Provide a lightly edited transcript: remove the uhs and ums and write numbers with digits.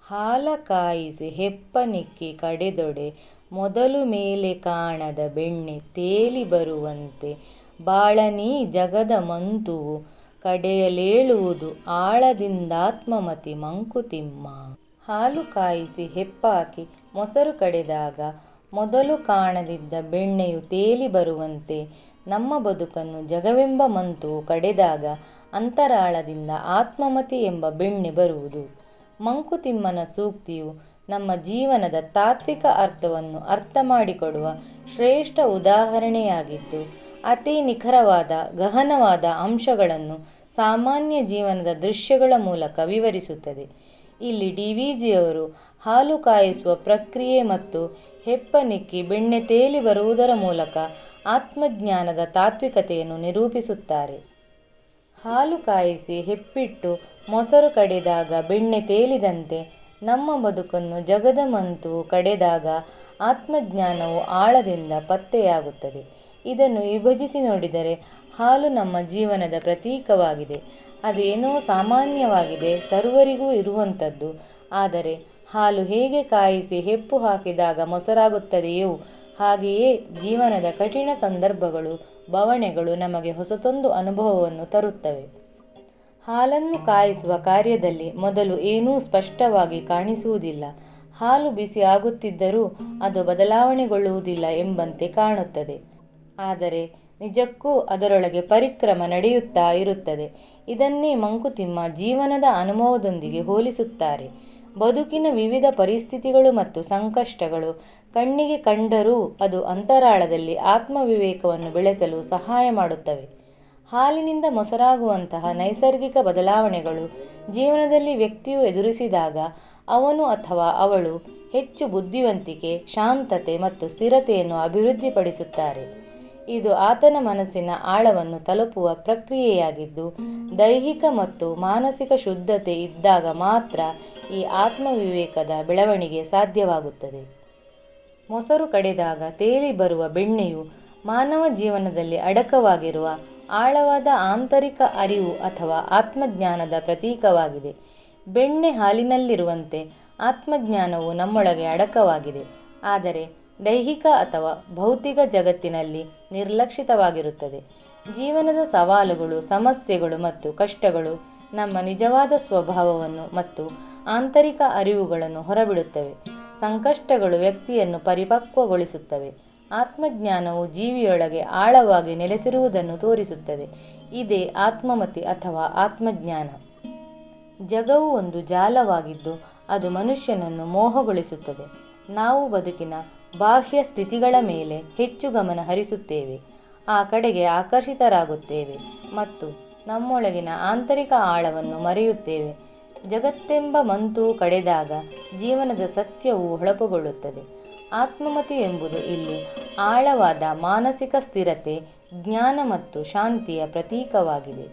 ಹಾಲ ಕಾಯಿಸಿ ಹೆಪ್ಪನಿಕ್ಕಿ ಕಡೆದೊಡೆ ಮೊದಲು ಮೇಲೆ ಕಾಣದ ಬೆಣ್ಣೆ ತೇಲಿ ಬರುವಂತೆ ಬಾಳನೀ ಜಗದ ಮಂತುವು ಕಡೆಯಲೇಳುವುದು ಆಳದಿಂದಾತ್ಮಮತಿ ಮಂಕುತಿಮ್ಮ. ಹಾಲು ಕಾಯಿಸಿ ಹೆಪ್ಪಾಕಿ ಮೊಸರು ಕಡೆದಾಗ ಮೊದಲು ಕಾಣದಿದ್ದ ಬೆಣ್ಣೆಯು ತೇಲಿ ಬರುವಂತೆ ನಮ್ಮ ಬದುಕನ್ನು ಜಗವೆಂಬ ಮಂತುವು ಕಡೆದಾಗ ಅಂತರಾಳದಿಂದ ಆತ್ಮಮತಿ ಎಂಬ ಬೆಣ್ಣೆ ಬರುವುದು. ಮಂಕುತಿಮ್ಮನ ಸೂಕ್ತಿಯು ನಮ್ಮ ಜೀವನದ ತಾತ್ವಿಕ ಅರ್ಥವನ್ನು ಅರ್ಥ ಮಾಡಿಕೊಡುವ ಶ್ರೇಷ್ಠ ಉದಾಹರಣೆಯಾಗಿದ್ದು, ಅತಿ ನಿಖರವಾದ ಗಹನವಾದ ಅಂಶಗಳನ್ನು ಸಾಮಾನ್ಯ ಜೀವನದ ದೃಶ್ಯಗಳ ಮೂಲಕ ವಿವರಿಸುತ್ತದೆ. ಇಲ್ಲಿ ಡಿವಿಜಿಯವರು ಹಾಲು ಕಾಯಿಸುವ ಪ್ರಕ್ರಿಯೆ ಮತ್ತು ಹೆಪ್ಪನಿಕ್ಕಿ ಬೆಣ್ಣೆ ತೇಲಿ ಬರುವುದರ ಮೂಲಕ ಆತ್ಮಜ್ಞಾನದ ತಾತ್ವಿಕತೆಯನ್ನು ನಿರೂಪಿಸುತ್ತಾರೆ. ಹಾಲು ಕಾಯಿಸಿ ಹೆಪ್ಪಿಟ್ಟು ಮೊಸರು ಕಡೆದಾಗ ಬೆಣ್ಣೆ ತೇಲಿದಂತೆ ನಮ್ಮ ಬದುಕನ್ನು ಜಗದ ಮಂತುವು ಕಡೆದಾಗ ಆತ್ಮಜ್ಞಾನವು ಆಳದಿಂದ ಪತ್ತೆಯಾಗುತ್ತದೆ. ಇದನ್ನು ವಿಭಜಿಸಿ ನೋಡಿದರೆ ಹಾಲು ನಮ್ಮ ಜೀವನದ ಪ್ರತೀಕವಾಗಿದೆ. ಅದೇನೋ ಸಾಮಾನ್ಯವಾಗಿದೆ, ಸರ್ವರಿಗೂ ಇರುವಂಥದ್ದು. ಆದರೆ ಹಾಲು ಹೇಗೆ ಕಾಯಿಸಿ ಹೆಪ್ಪು ಹಾಕಿದಾಗ ಮೊಸರಾಗುತ್ತದೆಯೋ ಹಾಗೆಯೇ ಜೀವನದ ಕಠಿಣ ಸಂದರ್ಭಗಳು, ಬವಣೆಗಳು ನಮಗೆ ಹೊಸತೊಂದು ಅನುಭವವನ್ನು ತರುತ್ತವೆ. ಹಾಲನ್ನು ಕಾಯಿಸುವ ಕಾರ್ಯದಲ್ಲಿ ಮೊದಲು ಏನೂ ಸ್ಪಷ್ಟವಾಗಿ ಕಾಣಿಸುವುದಿಲ್ಲ. ಹಾಲು ಬಿಸಿ ಆಗುತ್ತಿದ್ದರೂ ಅದು ಬದಲಾವಣೆಗೊಳ್ಳುವುದಿಲ್ಲ ಎಂಬಂತೆ ಕಾಣುತ್ತದೆ. ಆದರೆ ನಿಜಕ್ಕೂ ಅದರೊಳಗೆ ಪರಿಕ್ರಮ ನಡೆಯುತ್ತಾ ಇರುತ್ತದೆ. ಇದನ್ನೇ ಮಂಕುತಿಮ್ಮ ಜೀವನದ ಅನುಭವದೊಂದಿಗೆ ಹೋಲಿಸುತ್ತಾರೆ. ಬದುಕಿನ ವಿವಿಧ ಪರಿಸ್ಥಿತಿಗಳು ಮತ್ತು ಸಂಕಷ್ಟಗಳು ಕಣ್ಣಿಗೆ ಕಂಡರೂ ಅದು ಅಂತರಾಳದಲ್ಲಿ ಆತ್ಮವಿವೇಕವನ್ನು ಬೆಳೆಸಲು ಸಹಾಯ ಮಾಡುತ್ತವೆ. ಹಾಲಿನಿಂದ ಮೊಸರಾಗುವಂತಹ ನೈಸರ್ಗಿಕ ಬದಲಾವಣೆಗಳು ಜೀವನದಲ್ಲಿ ವ್ಯಕ್ತಿಯು ಎದುರಿಸಿದಾಗ ಅವನು ಅಥವಾ ಅವಳು ಹೆಚ್ಚು ಬುದ್ಧಿವಂತಿಕೆ, ಶಾಂತತೆ ಮತ್ತು ಸ್ಥಿರತೆಯನ್ನು ಅಭಿವೃದ್ಧಿಪಡಿಸುತ್ತಾರೆ. ಇದು ಆತನ ಮನಸ್ಸಿನ ಆಳವನ್ನು ತಲುಪುವ ಪ್ರಕ್ರಿಯೆಯಾಗಿದ್ದು, ದೈಹಿಕ ಮತ್ತು ಮಾನಸಿಕ ಶುದ್ಧತೆ ಇದ್ದಾಗ ಮಾತ್ರ ಈ ಆತ್ಮವಿವೇಕದ ಬೆಳವಣಿಗೆ ಸಾಧ್ಯವಾಗುತ್ತದೆ. ಮೊಸರು ಕಡೆದಾಗ ತೇಲಿ ಬರುವ ಬೆಣ್ಣೆಯು ಮಾನವ ಜೀವನದಲ್ಲಿ ಅಡಕವಾಗಿರುವ ಆಳವಾದ ಆಂತರಿಕ ಅರಿವು ಅಥವಾ ಆತ್ಮಜ್ಞಾನದ ಪ್ರತೀಕವಾಗಿದೆ. ಬೆಣ್ಣೆ ಹಾಲಿನಲ್ಲಿರುವಂತೆ ಆತ್ಮಜ್ಞಾನವು ನಮ್ಮೊಳಗೆ ಅಡಕವಾಗಿದೆ, ಆದರೆ ದೈಹಿಕ ಅಥವಾ ಭೌತಿಕ ಜಗತ್ತಿನಲ್ಲಿ ನಿರ್ಲಕ್ಷಿತವಾಗಿರುತ್ತದೆ. ಜೀವನದ ಸವಾಲುಗಳು, ಸಮಸ್ಯೆಗಳು ಮತ್ತು ಕಷ್ಟಗಳು ನಮ್ಮ ನಿಜವಾದ ಸ್ವಭಾವವನ್ನು ಮತ್ತು ಆಂತರಿಕ ಅರಿವುಗಳನ್ನು ಹೊರಬಿಡುತ್ತವೆ. ಸಂಕಷ್ಟಗಳು ವ್ಯಕ್ತಿಯನ್ನು ಪರಿಪಕ್ವಗೊಳಿಸುತ್ತವೆ. ಆತ್ಮಜ್ಞಾನವು ಜೀವಿಯೊಳಗೆ ಆಳವಾಗಿ ನೆಲೆಸಿರುವುದನ್ನು ತೋರಿಸುತ್ತದೆ. ಇದೇ ಆತ್ಮಮತಿ ಅಥವಾ ಆತ್ಮಜ್ಞಾನ. ಜಗವು ಒಂದು ಜಾಲವಾಗಿದ್ದು ಅದು ಮನುಷ್ಯನನ್ನು ಮೋಹಗೊಳಿಸುತ್ತದೆ. ನಾವು ಬದುಕಿನ ಬಾಹ್ಯ ಸ್ಥಿತಿಗಳ ಮೇಲೆ ಹೆಚ್ಚು ಗಮನ ಹರಿಸುತ್ತೇವೆ, ಆ ಕಡೆಗೆ ಆಕರ್ಷಿತರಾಗುತ್ತೇವೆ ಮತ್ತು ನಮ್ಮೊಳಗಿನ ಆಂತರಿಕ ಆಳವನ್ನು ಮರೆಯುತ್ತೇವೆ. ಜಗತ್ತೆಂಬ ಮಂತುವು ಕಡೆದಾಗ ಜೀವನದ ಸತ್ಯವು ಹೊಳಪುಗೊಳ್ಳುತ್ತದೆ. ಆತ್ಮಮತಿ ಎಂಬುದು ಇಲ್ಲಿ ಆಳವಾದ ಮಾನಸಿಕ ಸ್ಥಿರತೆ, ಜ್ಞಾನ ಮತ್ತು ಶಾಂತಿಯ ಪ್ರತೀಕವಾಗಿದೆ.